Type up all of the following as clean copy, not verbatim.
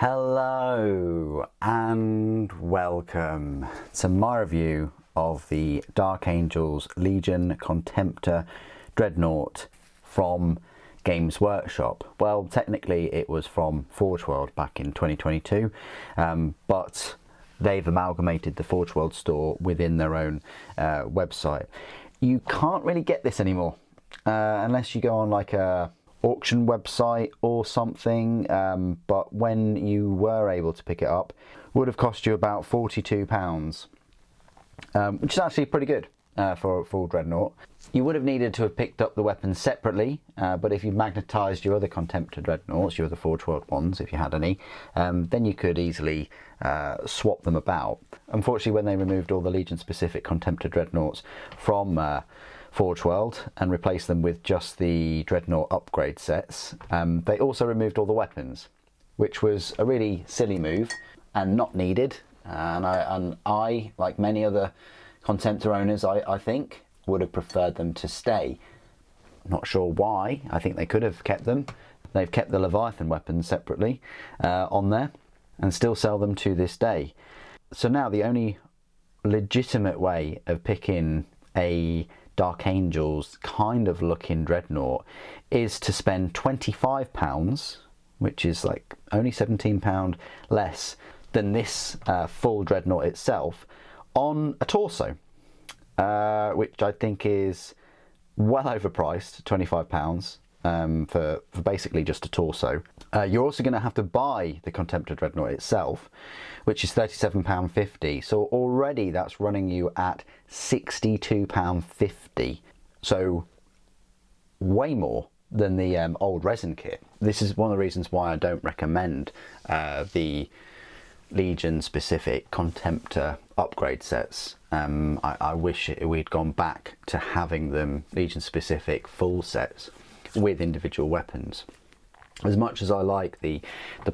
Hello and welcome to my review of the Dark Angels Legion Contemptor Dreadnought from Games Workshop. Well, technically it was from Forge World back in 2022, but they've amalgamated the Forge World store within their own website. You can't really get this anymore unless you go on like a auction website or something, but when you were able to pick it up, would have cost you about £42, which is actually pretty good for a full Dreadnought. You would have needed to have picked up the weapons separately, but if you magnetised your other Contemptor Dreadnoughts, your other Forge World ones, if you had any, then you could easily swap them about. Unfortunately, when they removed all the Legion-specific Contemptor Dreadnoughts from Forge World and replaced them with just the Dreadnought upgrade sets, they also removed all the weapons, which was a really silly move and not needed. And I, like many other Contemptor owners, I think, would have preferred them to stay. Not sure why. I think they could have kept them. They've kept the Leviathan weapons separately on there and still sell them to this day. So now the only legitimate way of picking a Dark Angels kind of looking Dreadnought is to spend £25, which is like only £17 less than this full Dreadnought itself, on a torso, which I think is well overpriced, £25 for basically just a torso. You're also going to have to buy the Contemptor Dreadnought itself, which is £37.50, so already that's running you at £62.50, so way more than the old resin kit. This is one of the reasons why I don't recommend the Legion specific Contemptor upgrade sets. I wish we'd gone back to having them Legion specific full sets with individual weapons. As much as I like the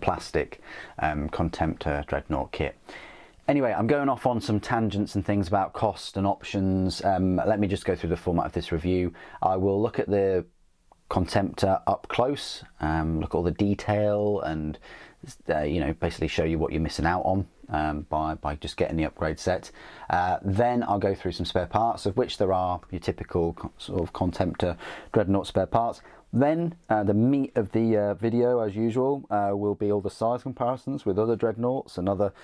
plastic Contemptor Dreadnought kit. Anyway, I'm going off on some tangents and things about cost and options. Let me just go through the format of this review. I will look at the Contemptor up close, look at all the detail and you know, basically show you what you're missing out on by just getting the upgrade set. Then I'll go through some spare parts, of which there are your typical sort of Contemptor Dreadnought spare parts. Then the meat of the video, as usual, will be all the size comparisons with other Dreadnoughts and other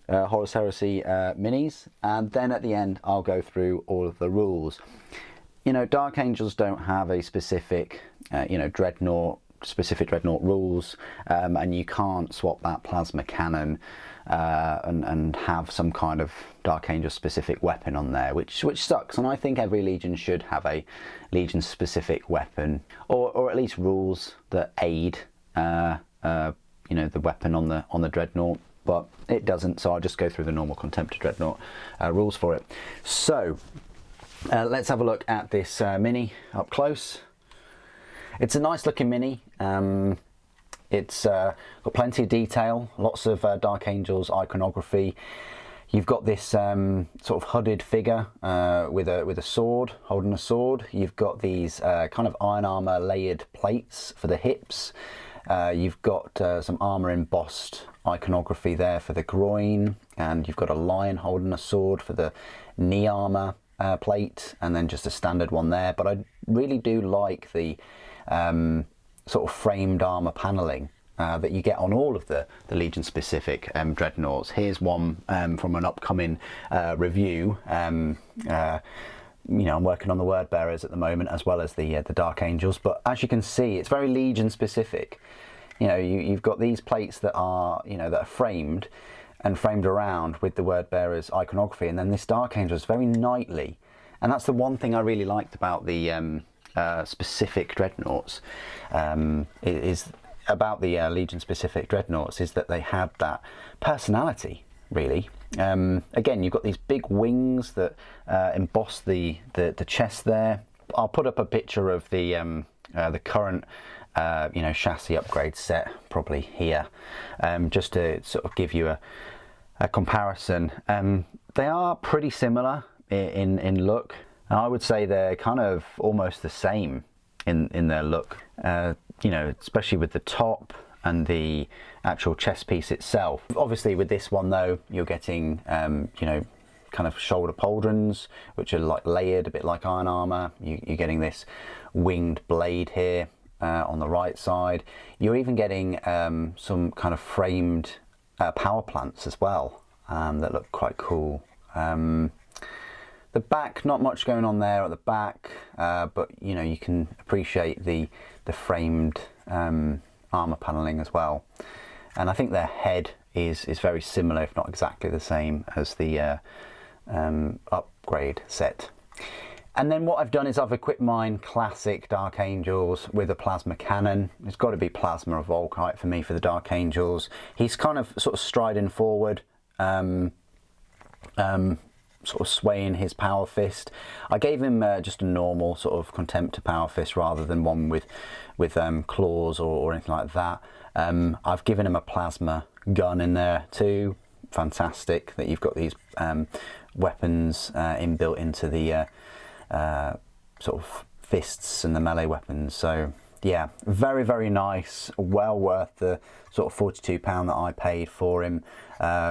Horus Heresy minis, and then at the end I'll go through all of the rules. You know, Dark Angels don't have a specific you know, specific Dreadnought rules, and you can't swap that plasma cannon and have some kind of Dark Angel specific weapon on there, which sucks. And I think every Legion should have a Legion specific weapon, or at least rules that aid you know, the weapon on the Dreadnought, but it doesn't, so I'll just go through the normal Contemptor Dreadnought rules for it. So let's have a look at this mini up close. It's a nice looking mini. It's got plenty of detail, lots of Dark Angels iconography. You've got this sort of hooded figure with a sword, holding a sword. You've got these kind of iron armor layered plates for the hips. You've got some armor embossed iconography there for the groin, and you've got a lion holding a sword for the knee armor plate, and then just a standard one there. But I really do like the sort of framed armor paneling that you get on all of the Legion specific Dreadnoughts. Here's one from an upcoming review. You know, I'm working on the Word Bearers at the moment, as well as the Dark Angels, but as you can see, it's very Legion specific. You know, you've got these plates that are, you know, that are framed around with the Word Bearers iconography, and then this Dark Angel is very knightly, and that's the one thing I really liked about the specific Dreadnoughts, is about the Legion specific Dreadnoughts, is that they had that personality, really. Again, you've got these big wings that emboss the chest there. I'll put up a picture of the current you know, chassis upgrade set probably here, just to sort of give you a comparison. They are pretty similar in look. I would say they're kind of almost the same in their look. You know, especially with the top and the actual chest piece itself. Obviously with this one though, you're getting you know, kind of shoulder pauldrons, which are like layered, a bit like iron armor. You're getting this winged blade here on the right side. You're even getting some kind of framed power plants as well that look quite cool. The back, not much going on there at the back, but you know, you can appreciate the framed armor paneling as well. And I think their head is very similar, if not exactly the same as the upgrade set. And then what I've done is I've equipped mine classic Dark Angels with a plasma cannon. It's got to be plasma or Volkite for me for the Dark Angels. He's kind of sort of striding forward, sort of swaying his power fist. I gave him just a normal sort of Contemptor power fist rather than one with claws or anything like that. I've given him a plasma gun in there too. Fantastic that you've got these weapons inbuilt into the sort of fists and the melee weapons. So yeah, very, very nice, well worth the sort of £42 that I paid for him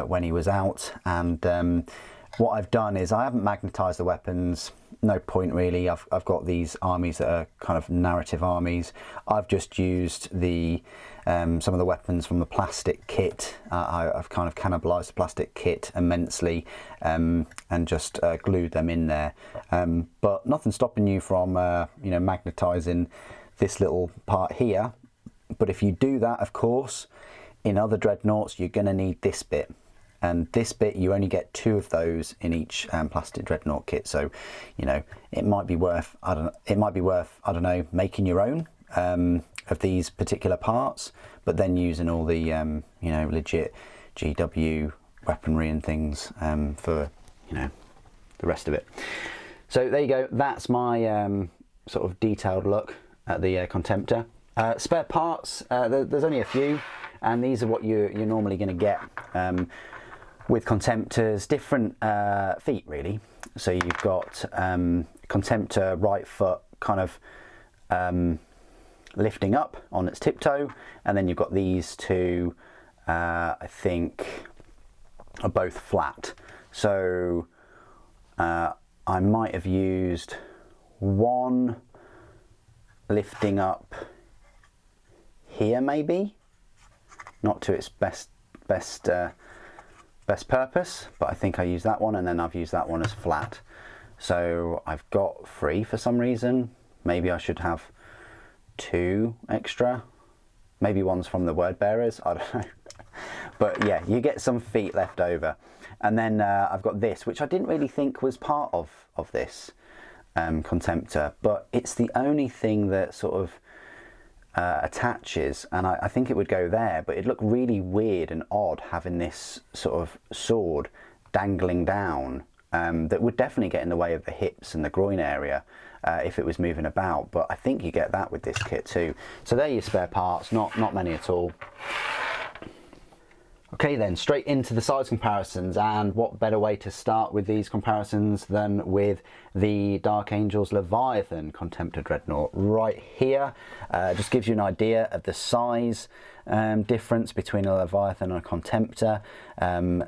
when he was out. And what I've done is I haven't magnetized the weapons, no point really. I've got these armies that are kind of narrative armies. I've just used the some of the weapons from the plastic kit. I've kind of cannibalized the plastic kit immensely and just glued them in there. But nothing stopping you from you know, magnetizing this little part here. But if you do that, of course, in other dreadnoughts, you're going to need this bit. And this bit, you only get 2 of those in each plastic dreadnought kit. So, you know, it might be worth, I don't know, making your own of these particular parts, but then using all the, you know, legit GW weaponry and things for, you know, the rest of it. So there you go. That's my sort of detailed look at the Contemptor. Spare parts, there's only a few, and these are what you're normally going to get with Contemptors. Different feet really. So you've got Contemptor right foot kind of lifting up on its tiptoe, and then you've got these two I think are both flat. So I might have used one lifting up here, maybe not to its best purpose, but I think I used that one, and then I've used that one as flat. So I've got 3 for some reason. Maybe I should have 2 extra. Maybe one's from the word bearers, I don't know. But yeah, you get some feet left over. And then I've got this, which I didn't really think was part of this Contemptor, but it's the only thing that sort of attaches, and I think it would go there, but it'd look really weird and odd having this sort of sword dangling down. That would definitely get in the way of the hips and the groin area if it was moving about, but I think you get that with this kit too. So there are your spare parts, not many at all. Okay then, straight into the size comparisons, and what better way to start with these comparisons than with the Dark Angels Leviathan Contemptor Dreadnought right here. Just gives you an idea of the size difference between a Leviathan and a Contemptor.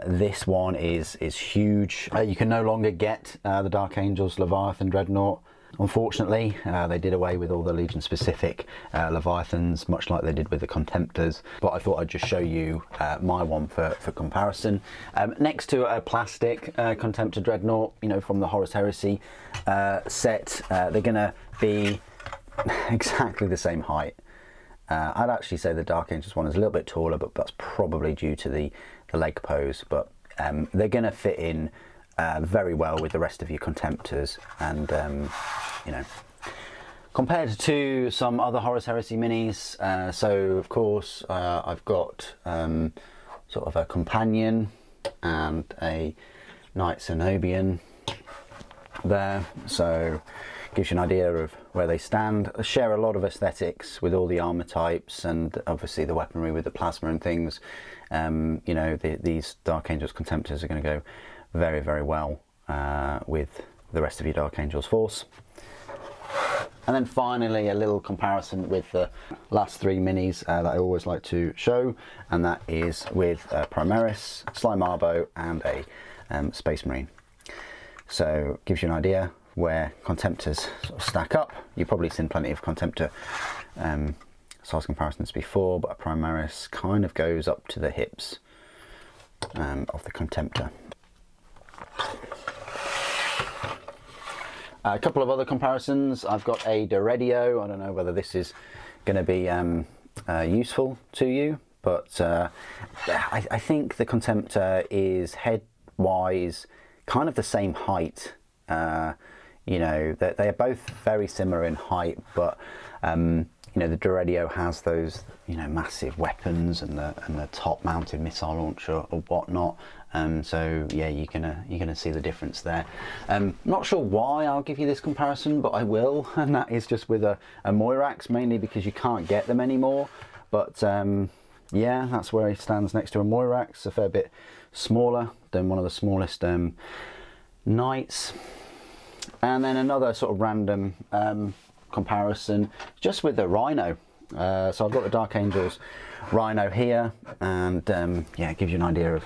This one is huge. You can no longer get the Dark Angels Leviathan Dreadnought. Unfortunately, they did away with all the Legion specific Leviathans, much like they did with the Contemptors, but I thought I'd just show you my one for comparison. Next to a plastic Contemptor Dreadnought, you know, from the Horus Heresy set, they're going to be exactly the same height. I'd actually say the Dark Angels one is a little bit taller, but that's probably due to the leg pose, but they're going to fit in very well with the rest of your Contemptors, and you know, compared to some other Horus Heresy minis. So of course I've got sort of a companion and a Knight Cenobian there, so gives you an idea of where they stand. They share a lot of aesthetics with all the armor types, and obviously the weaponry with the plasma and things. You know, these Dark Angels Contemptors are going to go very, very well with the rest of your Dark Angels force. And then finally, a little comparison with the last three minis that I always like to show, and that is with Primaris, Slime Arbo, and a Space Marine. So gives you an idea where Contemptors sort of stack up. You've probably seen plenty of Contemptor size comparisons before, but a Primaris kind of goes up to the hips of the Contemptor. A couple of other comparisons. I've got a Dreadnought. I don't know whether this is going to be useful to you, but I think the Contemptor is head-wise kind of the same height. You know, they are both very similar in height, but you know, the Dreadnought has those, you know, massive weapons and the top-mounted missile launcher or whatnot. So yeah, you're gonna see the difference there. Not sure why I'll give you this comparison, but I will, and that is just with a Moirax, mainly because you can't get them anymore. But yeah, that's where he stands next to a Moirax, a fair bit smaller than one of the smallest knights. And then another sort of random comparison, just with the Rhino. So I've got the Dark Angels Rhino here, and yeah, it gives you an idea of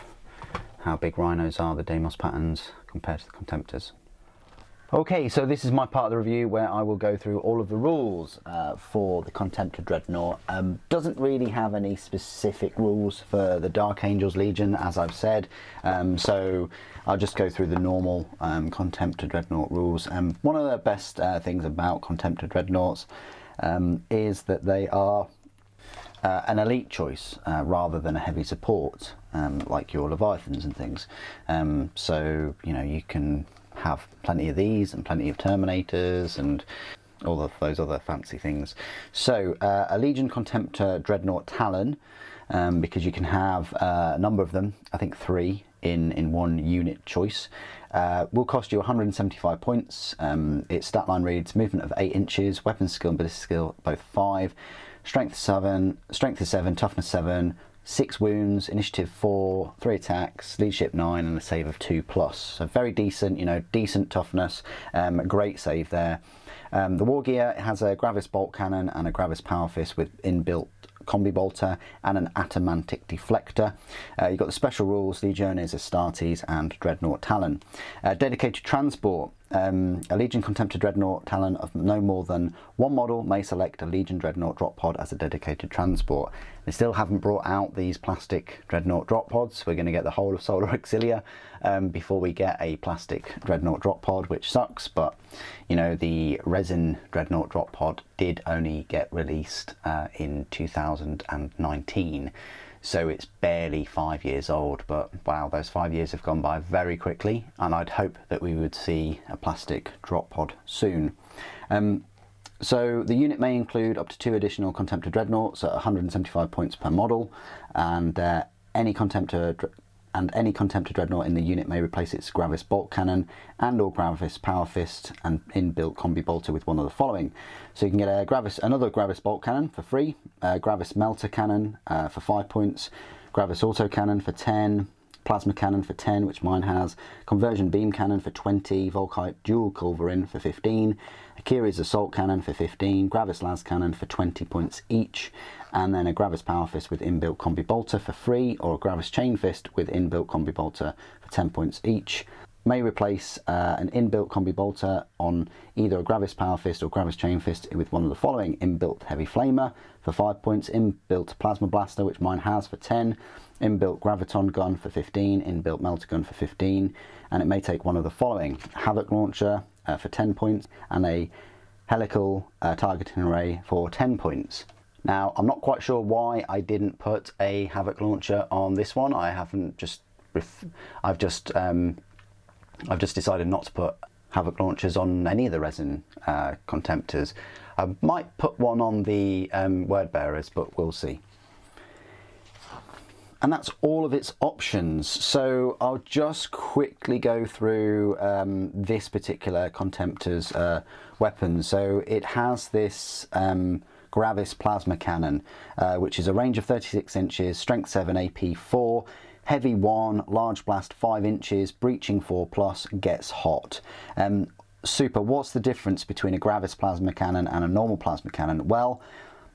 how big rhinos are, the Deimos patterns compared to the Contemptors. Okay, so this is my part of the review where I will go through all of the rules for the Contemptor Dreadnought. Doesn't really have any specific rules for the Dark Angels Legion, as I've said, so I'll just go through the normal Contemptor Dreadnought rules. One of the best things about Contemptor Dreadnoughts is that they are an elite choice rather than a heavy support, like your Leviathans and things. So, you know, you can have plenty of these and plenty of Terminators and all of those other fancy things. So a Legion Contemptor Dreadnought Talon, because you can have a number of them, I think 3 in one unit choice, will cost you 175 points. Its stat line reads movement of 8 inches, weapon skill and ballistic skill both 5, strength is 7, toughness 7, 6 wounds, initiative 4, 3 attacks, leadership 9, and a save of 2+. So very decent, you know, decent toughness, great save there. The wargear has a Gravis bolt cannon and a Gravis power fist with inbuilt combi bolter and an adamantic deflector. You've got the special rules, Legiones, Astartes, and Dreadnought Talon. Dedicated transport. A Legion Contemptor Dreadnought Talon of no more than one model may select a Legion Dreadnought drop pod as a dedicated transport. They still haven't brought out these plastic Dreadnought drop pods. We're going to get the whole of Solar Auxilia before we get a plastic Dreadnought drop pod, which sucks, but you know, the resin Dreadnought drop pod did only get released in 2019. So it's barely 5 years old, but wow, those 5 years have gone by very quickly, and I'd hope that we would see a plastic drop pod soon. So the unit may include up to 2 additional Contemptor Dreadnoughts at 175 points per model, and any Contemptor Dreadnought in the unit may replace its Gravis bolt cannon and or Gravis power fist and inbuilt combi bolter with one of the following. So you can get another Gravis bolt cannon for free, Gravis melter cannon for 5 points, Gravis auto cannon for 10, plasma cannon for 10, which mine has, conversion beam cannon for 20, Volkite dual culverin for 15, Akira's assault cannon for 15, Gravis las cannon for 20 points each, and then a Gravis power fist with inbuilt combi bolter for free, or a Gravis chain fist with inbuilt combi bolter for 10 points each. May replace an inbuilt combi bolter on either a Gravis power fist or Gravis chain fist with one of the following: inbuilt heavy flamer for 5 points, inbuilt plasma blaster, which mine has, for 10, inbuilt graviton gun for 15, inbuilt melter gun for 15, and it may take one of the following: havoc launcher for 10 points and a helical targeting array for 10 points. Now, I'm not quite sure why I didn't put a havoc launcher on this one. I've just decided not to put havoc launchers on any of the resin Contemptors. I might put one on the word bearers, but we'll see. And that's all of its options. So I'll just quickly go through this particular Contemptor's weapons. So it has this Gravis plasma cannon, which is a range of 36 inches, strength 7, AP 4, heavy 1, large blast 5 inches, breaching 4+, gets hot. Super, what's the difference between a Gravis plasma cannon and a normal plasma cannon? Well,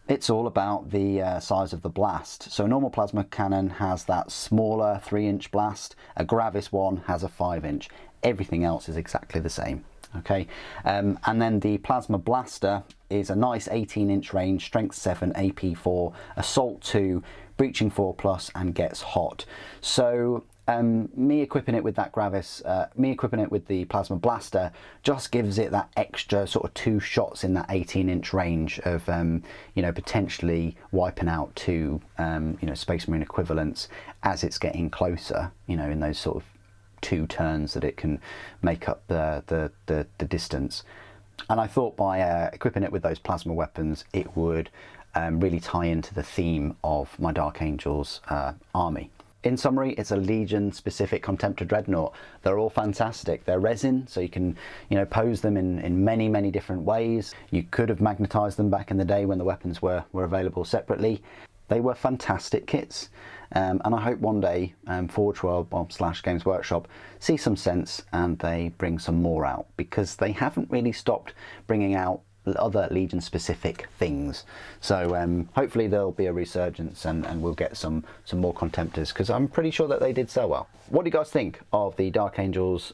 it's all about the size of the blast. So a normal plasma cannon has that smaller 3-inch blast. A Gravis one has a 5-inch. Everything else is exactly the same. Okay, and then the plasma blaster is a nice 18-inch range, strength 7, AP 4, assault 2, breaching 4+, and gets hot. So me equipping it with that Gravis, me equipping it with the plasma blaster just gives it that extra sort of 2 shots in that 18-inch range of you know, potentially wiping out 2 you know, Space Marine equivalents as it's getting closer, you know, in those sort of 2 turns that it can make up the distance. And I thought by equipping it with those plasma weapons, it would really tie into the theme of my Dark Angels army. In summary, it's a Legion specific Contemptor Dreadnought. They're all fantastic. They're resin, so you can, you know, pose them in many different ways. You could have magnetized them back in the day when the weapons were available separately. They were fantastic kits, and I hope one day Forge World / Games Workshop see some sense and they bring some more out, because they haven't really stopped bringing out other Legion specific things. So hopefully there'll be a resurgence and we'll get some more Contemptors, because I'm pretty sure that they did sell well. What do you guys think of the Dark Angels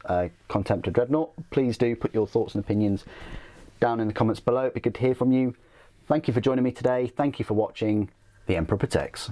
Contemptor Dreadnought? Please do put your thoughts and opinions down in the comments below. It'd be good to hear from you. Thank you for joining me today. Thank you for watching. The Emperor protects.